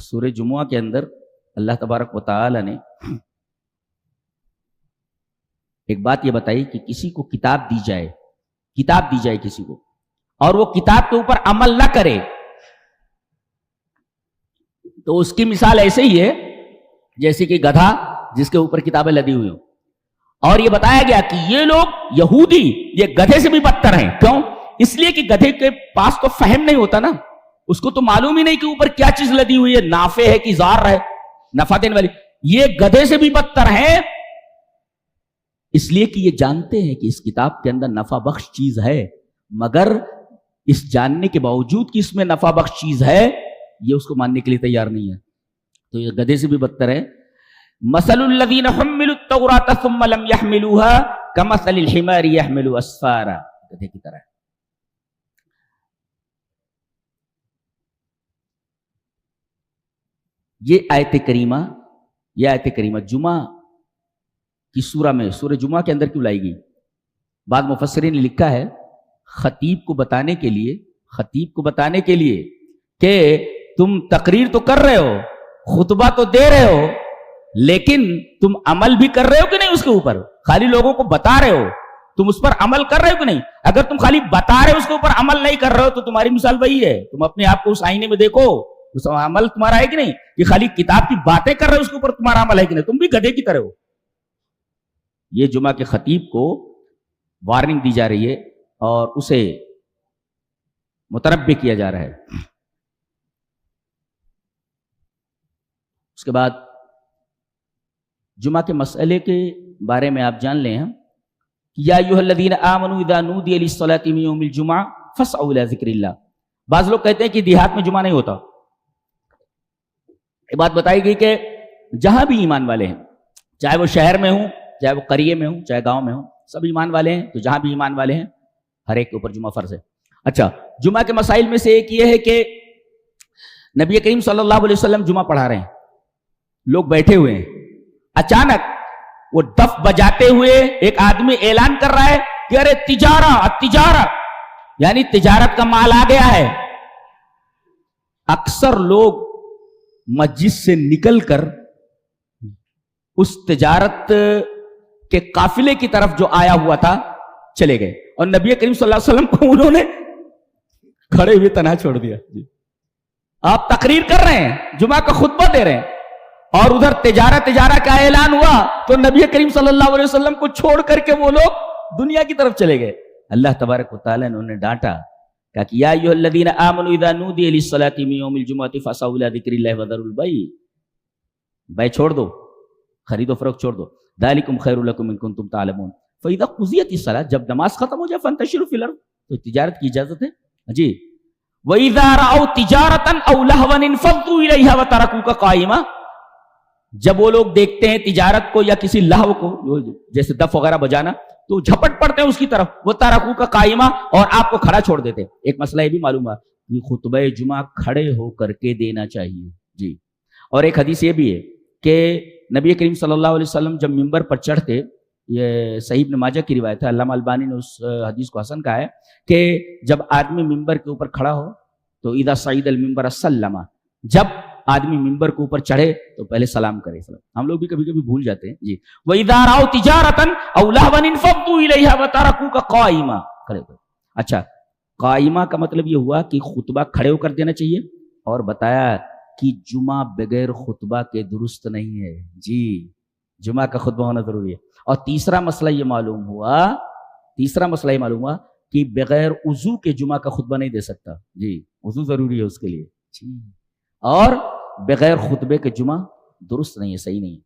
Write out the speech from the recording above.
سورہ جمعہ کے اندر اللہ تبارک و تعالی نے ایک بات یہ بتائی کہ کسی کو کتاب دی جائے کسی کو، اور وہ کتاب کے اوپر عمل نہ کرے، تو اس کی مثال ایسے ہی ہے جیسے کہ گدھا جس کے اوپر کتابیں لدی ہوئی ہوں۔ اور یہ بتایا گیا کہ یہ لوگ یہودی یہ گدھے سے بھی بدتر ہیں۔ کیوں؟ اس لیے کہ گدھے کے پاس تو فہم نہیں ہوتا نا، اس کو تو معلوم ہی نہیں کہ اوپر کیا چیز لدی ہوئی ہے، نافع ہے کہ زار ہے، نفع دینے والی۔ یہ گدھے سے بھی بدتر ہیں، اس لیے کہ یہ جانتے ہیں کہ اس کتاب کے اندر نفع بخش چیز ہے، مگر اس جاننے کے باوجود کہ اس میں نفع بخش چیز ہے، یہ اس کو ماننے کے لیے تیار نہیں ہے۔ تو یہ گدھے سے بھی بدتر ہے۔ مثل الذین حملوا التوراۃ ثم لم يحملوها كمثل الحمار يحمل اسفارا، گدھے کی طرح۔ یہ آیت کریمہ جمعہ کی سورہ میں، سورہ جمعہ کے اندر کیوں لائی گئی؟ بعض مفسرین نے لکھا ہے خطیب کو بتانے کے لیے کہ تم تقریر تو کر رہے ہو، خطبہ تو دے رہے ہو، لیکن تم عمل بھی کر رہے ہو کہ نہیں اس کے اوپر؟ خالی لوگوں کو بتا رہے ہو، تم اس پر عمل کر رہے ہو کہ نہیں؟ اگر تم خالی بتا رہے ہو اس کے اوپر عمل نہیں کر رہے ہو تو تمہاری مثال وہی ہے۔ تم اپنے آپ کو اس آئینے میں دیکھو، اس عمل تمہارا ہے کہ نہیں؟ کہ خالی کتاب کی باتیں کر رہے ہو، اس کے اوپر تمہارا عمل ہے کہ نہیں؟ تم بھی گدھے کی طرح ہو۔ یہ جمعہ کے خطیب کو وارننگ دی جا رہی ہے اور اسے متنبہ کیا جا رہا ہے۔ اس کے بعد جمعہ کے مسئلے کے بارے میں آپ جان لیں یا ایھا الذین آمنوا اذا نودی للصلاۃ من یوم الجمعہ فاسعوا الی ذکر اللہ۔ بعض لوگ کہتے ہیں کہ دیہات میں جمعہ نہیں ہوتا۔ یہ بات بتائی گئی کہ جہاں بھی ایمان والے ہیں، چاہے وہ شہر میں ہوں، چاہے وہ قریے میں ہوں، چاہے گاؤں میں ہوں، سب ایمان والے ہیں، تو جہاں بھی ایمان والے ہیں ہر ایک کے اوپر جمعہ فرض ہے۔ اچھا، جمعہ کے مسائل میں سے ایک یہ ہے کہ نبی کریم صلی اللہ علیہ وسلم جمعہ پڑھا رہے ہیں، لوگ بیٹھے ہوئے ہیں، اچانک وہ دف بجاتے ہوئے ایک آدمی اعلان کر رہا ہے کہ ارے تجارہ، یعنی تجارت کا مال آ گیا ہے۔ اکثر لوگ مسجد سے نکل کر اس تجارت کے قافلے کی طرف جو آیا ہوا تھا چلے گئے، اور نبی کریم صلی اللہ علیہ وسلم کو انہوں نے کھڑے ہوئے تنہا چھوڑ دیا۔ آپ تقریر کر رہے ہیں، جمعہ کا خطبہ دے رہے ہیں، اور ادھر تجارہ کا اعلان ہوا تو نبی کریم صلی اللہ علیہ وسلم کو چھوڑ کر کے وہ لوگ دنیا کی طرف چلے گئے۔ اللہ تبارک و تعالیٰ نے انہیں ڈانٹا، کہا کہ یا ایھا الذین آمنوا اذا نودی للصلاۃ من یوم الجمعۃ فاسعوا الی ذکر اللہ وذروا البیع، بیع چھوڑ دو، خرید و فروخت چھوڑ دو، ذالکم خیر لکم ان کنتم تعلمون، فاذا قضیت الصلاۃ، جب نماز ختم ہو جائے فانتشروا فی الارض، تو تجارت کی اجازت ہے جی۔ وَإِذَا رَأَوْا تِجَارَةً أَوْ لَهْوًا انفضوا الیہا وترکوک قائما، جب وہ لوگ دیکھتے ہیں تجارت کو یا کسی لہو کو جیسے دف وغیرہ بجانا تو جھپٹ پڑتے ہیں اس کی طرف، وہ ترکوک کا قائمہ، اور آپ کو کھڑا چھوڑ دیتے ہیں۔ ایک مسئلہ یہ بھی معلوم ہے کہ خطبہ جمعہ کھڑے ہو کر کے دینا چاہیے جی۔ اور ایک حدیث یہ بھی ہے کہ نبی کریم صلی اللہ علیہ وسلم جب ممبر پر چڑھتے، یہ صحیح ابن ماجہ کی روایت ہے، علامہ البانی نے اس حدیث کو حسن کہا ہے کہ جب آدمی ممبر کے اوپر کھڑا ہو تو اذا صعد المنبر سلم، جب آدمی ممبر کے اوپر چڑھے تو پہلے سلام کرے۔ ہم لوگ بھی کبھی کبھی بھول جاتے ہیں جی۔ وَإِذَا رَأَوْا تِجَارَةً أَوْ لَهْوًا انفضوا إِلَيْهَا وَتَرَكُوكَ قَائِمًا، کھڑے ہو۔ اچھا، قائمہ کا مطلب یہ ہوا کہ خطبہ کھڑے ہو کر دینا چاہیے، اور بتایا کہ جمعہ بغیر خطبہ کے درست نہیں ہے جی، جمعہ کا خطبہ ہونا ضروری ہے۔ اور تیسرا مسئلہ یہ معلوم ہوا کہ بغیر وضو کے جمعہ کا خطبہ نہیں دے سکتا جی، وضو ضروری ہے اس کے لیے، اور بغیر خطبے کے جمعہ درست نہیں ہے، صحیح نہیں ہے۔